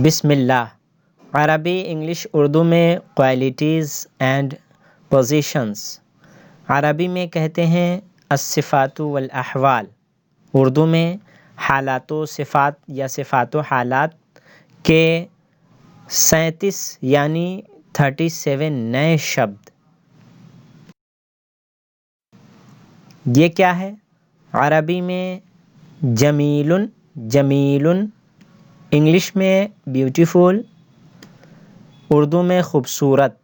بسم اللہ۔ عربی، انگلش، اردو میں کوالٹیز اینڈ پوزیشنز۔ عربی میں کہتے ہیں الصفات والاحوال، اردو میں حالات و صفات یا صفات و حالات کے 37 یعنی 37 نئے شبد۔ یہ کیا ہے؟ عربی میں جمیل، جمیل، انگلش میں بیوٹیفل، اردو میں خوبصورت۔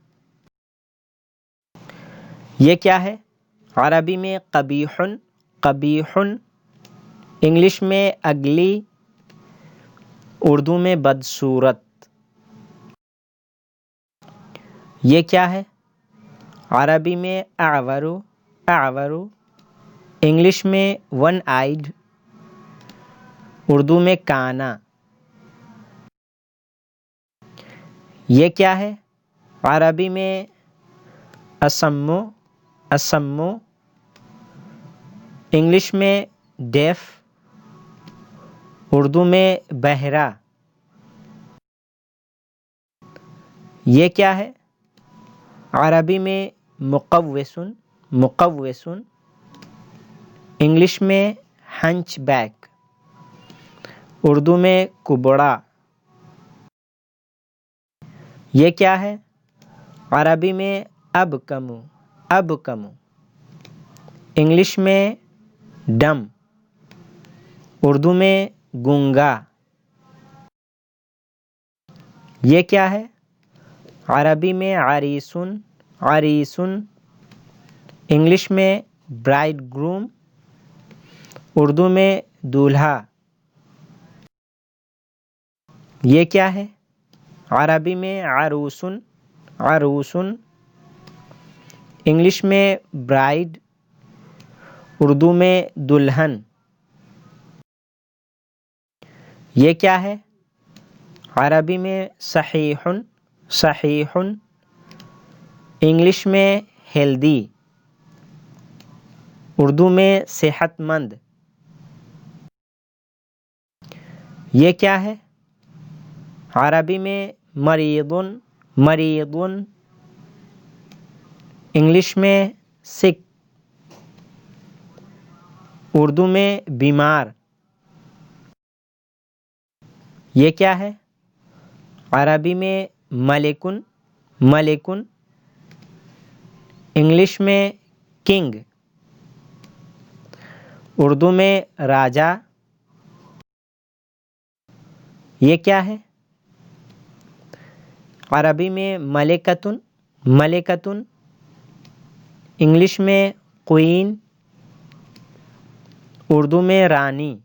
یہ کیا ہے؟ عربی میں قبیح، قبیح، انگلش میں اگلی، اردو میں بدصورت۔ یہ کیا ہے؟ عربی میں اعور، اعور، انگلش میں ون آئیڈ، اردو میں کانا۔ یہ کیا ہے؟ عربی میں اصم، اصم، انگلش میں ڈیف، اردو میں بہرا۔ یہ کیا ہے؟ عربی میں مقوس، مقوس، انگلش میں ہنچ بیک، اردو میں کبڑا۔ یہ کیا ہے؟ عربی میں ابکم، ابکم، انگلش میں ڈم، اردو میں گونگا۔ یہ کیا ہے؟ عربی میں عریس، عریس، انگلش میں برائڈ گروم، اردو میں دولہا۔ یہ کیا ہے؟ عربی میں عروس، عروس، انگلش میں برائڈ، اردو میں دلہن۔ یہ کیا ہے؟ عربی میں صحیح، صحیح، انگلش میں ہیلدی، اردو میں صحت مند۔ یہ کیا ہے؟ عربی میں مریض، مریض، انگلش میں سک، اردو میں بیمار۔ یہ کیا ہے؟ عربی میں ملکن، ملکن، انگلش میں کنگ، اردو میں راجا۔ یہ کیا ہے؟ عربی میں ملکتن، ملکتن، انگلش میں کوئین، اردو میں رانی۔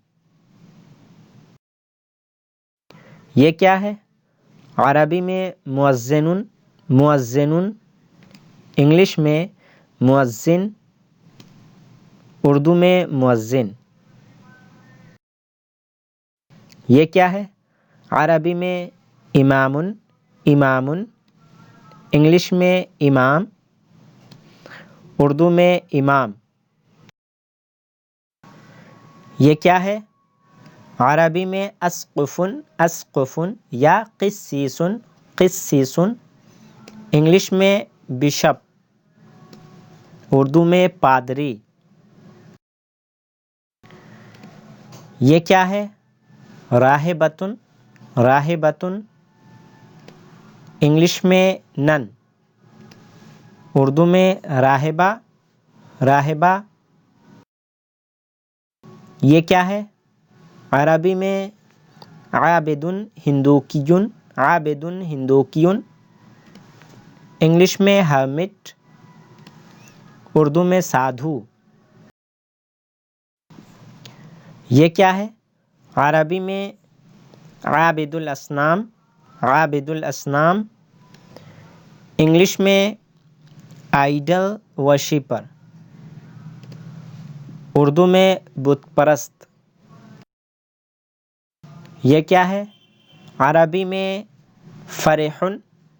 یہ کیا ہے؟ عربی میں مؤذن، مؤذن، انگلش میں مؤذن، اردو میں مؤذن۔ یہ کیا ہے؟ عربی میں امام، امام، انگلش میں امام، اردو میں امام۔ یہ کیا ہے؟ عربی میں اسقف، اسقف یا قسیس، قسیس، انگلش میں بشپ، اردو میں پادری۔ یہ کیا ہے؟ راہبتن، راہبتن، انگلش میں نن، اردو میں راہبہ، راہبہ۔ یہ کیا ہے؟ عربی میں عابدن، ہندوکیون، عابدن، ہندوکیون، انگلش میں ہرمٹ، اردو میں سادھو۔ یہ کیا ہے؟ عربی میں عابد الاصنام، عابد الاصنام، انگلش میں آئیڈل ورشپر، اردو میں بت پرست۔ یہ کیا ہے؟ عربی میں فرح،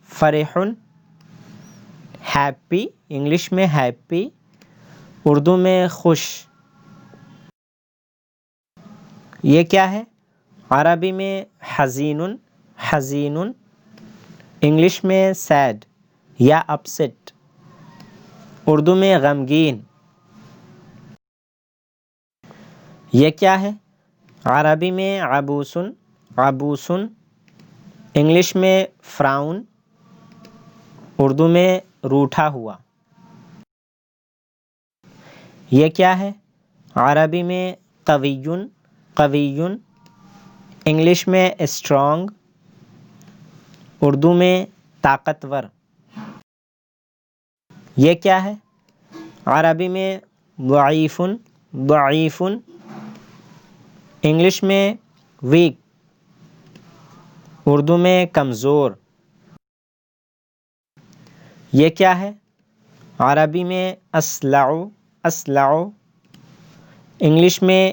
فرح، ہیپی، انگلش میں ہیپی، اردو میں خوش۔ یہ کیا ہے؟ عربی میں حزین، حزین، انگلش میں سیڈ یا اپسٹ، اردو میں غمگین. یہ کیا ہے؟ عربی میں عبوسن، عبوسن، انگلش میں فراؤن، اردو میں روٹھا ہوا. یہ کیا ہے؟ عربی میں قویٌ، قویٌ، انگلش میں اسٹرانگ، اردو میں طاقتور. یہ کیا ہے؟ عربی میں ضعیف، ضعیف، انگلش میں ویک، اردو میں کمزور. یہ کیا ہے؟ عربی میں اصلع، اصلع، انگلش میں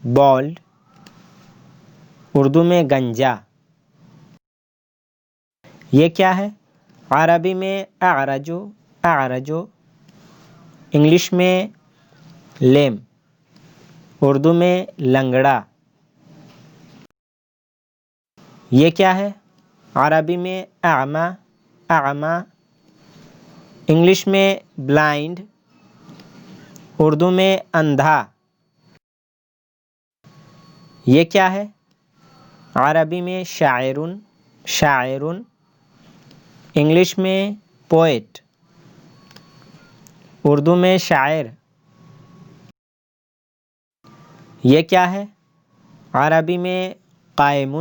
بالڈ، اردو میں گنجا. یہ کیا ہے؟ عربی میں اعرج، اعرج، انگلش میں لیم، اردو میں لنگڑا. یہ کیا ہے؟ عربی میں اعمی، اعمی، انگلش میں بلائنڈ، اردو میں اندھا. یہ کیا ہے؟ عربی میں شاعر، شاعر، انگلش میں پوئٹ، اردو میں شاعر. یہ کیا ہے؟ عربی میں قائم،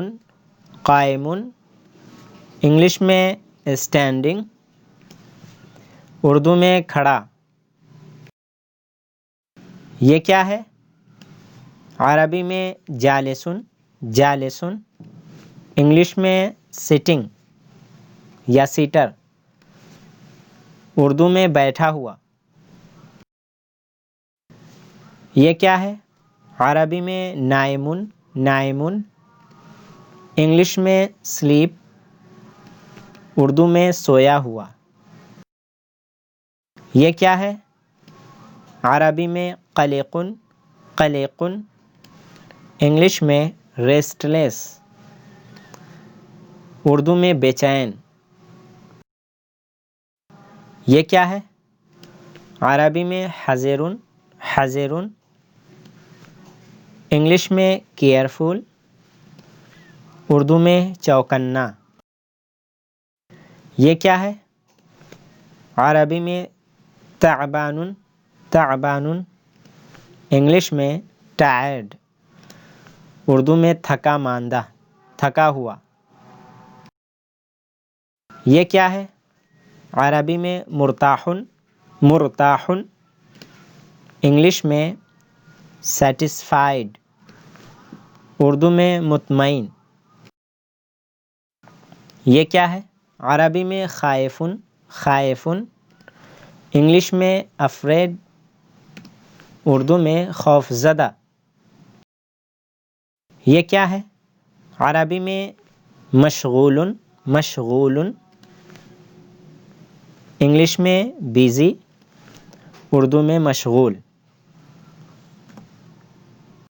قائم، انگلش میں اسٹینڈنگ، اردو میں کھڑا. یہ کیا ہے؟ عربی میں جالسن، جالسن، انگلش میں سٹنگ یا سیٹر، اردو میں بیٹھا ہوا. یہ کیا ہے؟ عربی میں نائم، نائم، انگلش میں سلیپ، اردو میں سویا ہوا. یہ کیا ہے؟ عربی میں قلق، قلق، انگلش میں ریسٹلیس، اردو میں بے چین. یہ کیا ہے؟ عربی میں حذر، حذر، انگلش میں کیئرفل، اردو میں چوکنا. یہ کیا ہے؟ عربی میں تعبان، تعبان، انگلش میں ٹائرڈ، اردو میں تھکا ماندہ، تھکا ہوا. یہ کیا ہے؟ عربی میں مرتاح، مرتاح، انگلش میں سیٹسفائیڈ، اردو میں مطمئن. یہ کیا ہے؟ عربی میں خائف، خائف، انگلش میں افریڈ، اردو میں خوف زدہ. یہ کیا ہے؟ عربی میں مشغول، مشغول، انگلش میں بیزی، اردو میں مشغول.